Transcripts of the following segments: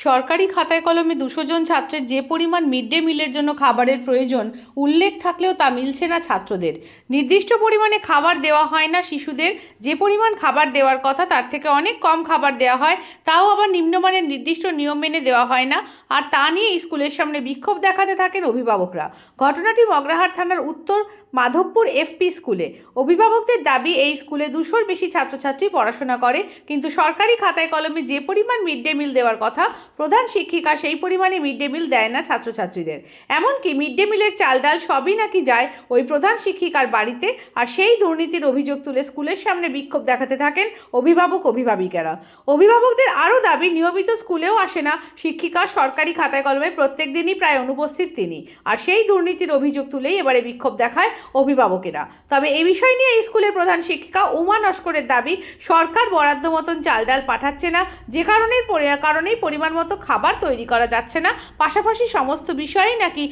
সরকারি খাতায় কলমে ২০০ জন ছাত্রের যে পরিমাণ মিড ডে মিলের জন্য খাবারের প্রয়োজন উল্লেখ থাকলেও তা মিলছে না ছাত্রদের। নির্দিষ্ট পরিমাণে খাবার দেওয়া হয় না শিশুদের। যে পরিমাণ খাবার দেওয়ার কথা তার থেকে অনেক কম খাবার দেওয়া হয়, তাও আবার নিম্নমানের নির্দিষ্ট নিয়ম মেনে দেওয়া হয় না। আর তা নিয়ে স্কুলের সামনে বিক্ষোভ দেখাতে থাকেন অভিভাবকরা। ঘটনাটি মগরাহাট থানার উত্তর মাধবপুর এফপি স্কুলে। অভিভাবকদের দাবি, এই স্কুলে ২০০-র বেশি ছাত্রছাত্রী পড়াশোনা করে, কিন্তু সরকারি খাতায় কলমে যে পরিমাণ মিড ডে মিল দেওয়ার কথা প্রধান শিক্ষিকা সেই পরিমাণে মিড ডে মিল দেয় না ছাত্রছাত্রীদের। এমনকি মিড ডে মিলের চাল ডাল সবই নাকি যায় ওই প্রধান শিক্ষিকার বাড়িতে। আর সেই দুর্নীতির অভিযোগ তুলে স্কুলের সামনে বিক্ষোভ দেখাতে থাকেন অভিভাবকেরা। অভিভাবকদের আরও দাবি, নিয়মিত স্কুলেও আসে না শিক্ষিকা, সরকারি খাতায় কলমে প্রত্যেক দিনই প্রায় অনুপস্থিত তিনি। আর সেই দুর্নীতির অভিযোগ তুলেই এবারে বিক্ষোভ দেখায় অভিভাবকেরা। তবে এই বিষয় নিয়ে স্কুলের প্রধান শিক্ষিকা উমা নস্করের দাবি, সরকার বরাদ্দ মতন চাল ডাল পাঠাচ্ছে না, যে কারণেই পরিমাণ মতো খাবার তৈরি করা যাচ্ছে না। পাশাপাশি সমস্ত বিষয়েই নাকি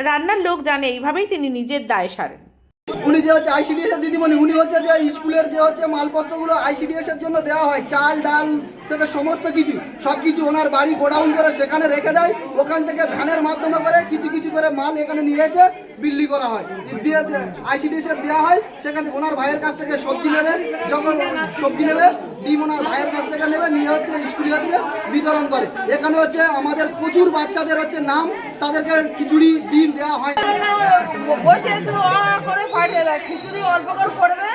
রান্নার লোক জানে, এইভাবেই তিনি নিজের দায় সারেন। উনি যে হচ্ছে আইসিডিএস এর দিদিমণি, উনি হচ্ছে যে স্কুলের যে হচ্ছে মালপত্রগুলো আইসিডিএস এর জন্য দেওয়া হয়, চাল ডাল থেকে সমস্ত কিছু সবকিছু ওনার বাড়ি গোডাউন করে সেখানে রেখে দেয়। ওখান থেকে ভ্যানের মাধ্যমে করে কিছু কিছু করে মাল এখানে নিয়ে এসে বিল্লি করা হয়, দিয়ে আইসিডিএস এর দেওয়া হয়। সেখানে ওনার ভাইয়ের কাছ থেকে সবজি নেবে, যখন সবজি নেবে ডিম ওনার ভাইয়ের কাছ থেকে নেবে, নিয়ে হচ্ছে স্কুলে হচ্ছে বিতরণ করে। এখানে হচ্ছে আমাদের প্রচুর বাচ্চাদের হচ্ছে নাম, তাদেরকে খিচুড়ি ডিম দেওয়া হয়। খিচুড়ি অল্প করে করবে,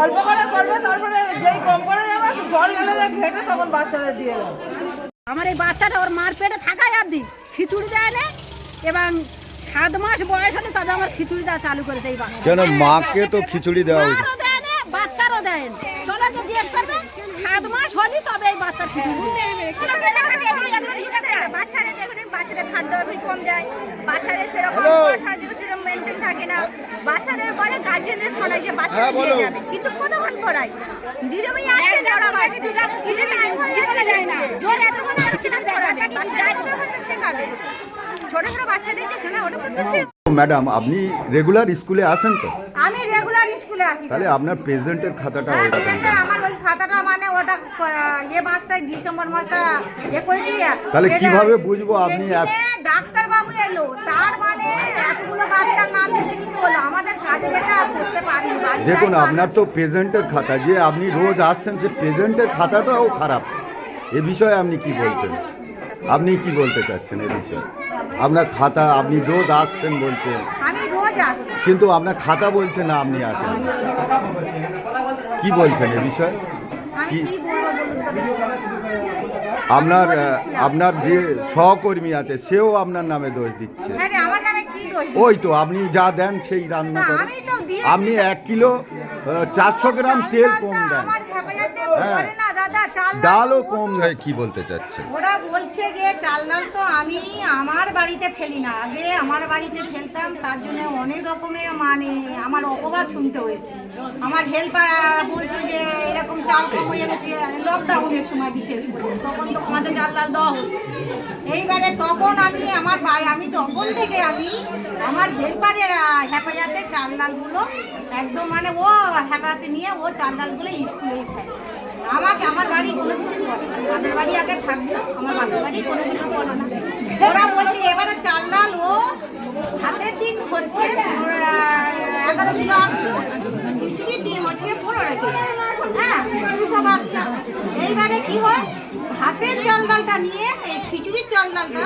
অল্প করে করবে, তারপরে যেই কম করে যাবে জল ঢেলে দেয় ঘেটে, তখন বাচ্চাদের দিয়ে দেবে। আমার এই বাচ্চাটা ওর মার পেটে থাকায় অবধি খিচুড়ি দেয় না, এবং 7 মাস বয়স হলে তবে আমার খিচুড়ি দেওয়া চালু করেছে এই বাচ্চা। কেন মাকে তো খিচুড়ি দেওয়া উচিত। মারও দেয় না, বাচ্চারও দেয় না। চলো যে জিজ্ঞেস করবে 7 মাস হলে তবে এই বাচ্চার খিচুড়ি বাচ্চাদের দেখুন, বাচ্চাদের খাদ্য কম দেয়, বাচ্চাদের সেরকম মেনটেন থাকে না। বাচ্চাদের বলে গার্জেনদের শোনায় যে বাচ্চারা দিয়ে যাবে, কিন্তু কতক্ষণ পড়ায় দিদিমণি আসে শেখাবে ছোট ছোট বাচ্চাদের যে শোনা ওটা বুঝতে। ম্যাডাম, আপনি রেগুলার স্কুলে আসেন তো? আমি রেগুলার স্কুলে আসি। তাহলে আপনার প্রেজেন্টের খাতাটা আমার ওই খাতাটা মানে ওটা মাসটা ডিসেম্বর মাসটা করেছি। তাহলে কিভাবে বুঝবো আপনি? ডাক্তার বাবু এলো, তার মানে এতগুলো বাচ্চার নাম লিখে দিতে হলো, আমাদের কাজের এটা করতে পারি। দেখুন, আপনার তো প্রেজেন্টের খাতা, যে আপনি রোজ আসছেন সে প্রেজেন্টের খাতাটাও খারাপ। এ বিষয়ে আপনি কি বলছেন? আপনি কি বলতে চাচ্ছেন এ বিষয়ে? আপনার খাতা, আপনি রোজ আসছেন বলছেন, আমি রোজ আসি, কিন্তু আপনার খাতা বলছে না আপনি আসেন। কি বলছেন এ বিষয়ে? আমি কি বলবো আপনার যে সহকর্মী আছে সেও আপনার নামে দোষ দিচ্ছে। হ্যাঁ, আমার নামে কি দোষ? ওই তো আপনি যা দেন সেই রান্না করেন। আপনি 1 কিলো 400 গ্রাম তেল কম দেন, হ্যাঁ, ডালও কম দেয়। কি বলতে চাচ্ছেন? ওরা বলছে যে চাল ডাল তো আমি আমার বাড়িতে ফেলি না, আগে আমার বাড়িতে ফেলতাম, তার জন্য অনেক রকমের মানে আমার অপবাদ শুনতে হয়েছে। আমার হেল্পার বলছে যে এরকম চাল কম হয়ে গেছে লকডাউনের সময়, বিশেষ করে তখন তো আমাদের চাল ডাল দেওয়া হতো। এইবারে তখন আমি তখন থেকে আমি আমার হেল্পারের হেফাজতে চাল ডালগুলো একদম মানে ও হেফাজতে নিয়ে ও চাল ডালগুলো স্কুলেই খায়। আমার বাড়ি কোনো কিছু করে না, আমার বাড়ি আগে থাকতো, আমার বাপের বাড়ি কোনো কিছু করে না। ওরা বলছে এবারে চাল ডাল ও হাতের দিন হচ্ছে 11 কিলো 800, খিচুড়ি ডিম হচ্ছে 15 কিলো, হ্যাঁ 200 বাচ্চা। এইবারে কি হয়, হাতের চাল ডালটা নিয়ে এই খিচুড়ির চাল ডালটা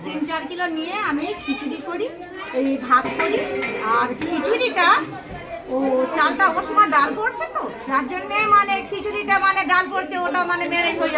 3-4 কিলো নিয়ে আমি খিচুড়ি করি, এই ভাত করি। আর খিচুড়িটা ও চালটা ওর সময় ডাল পড়ছে তো, তার জন্যে মানে খিচুড়িটা মানে ডাল পড়ছে, ওটা মানে মেরে হয়ে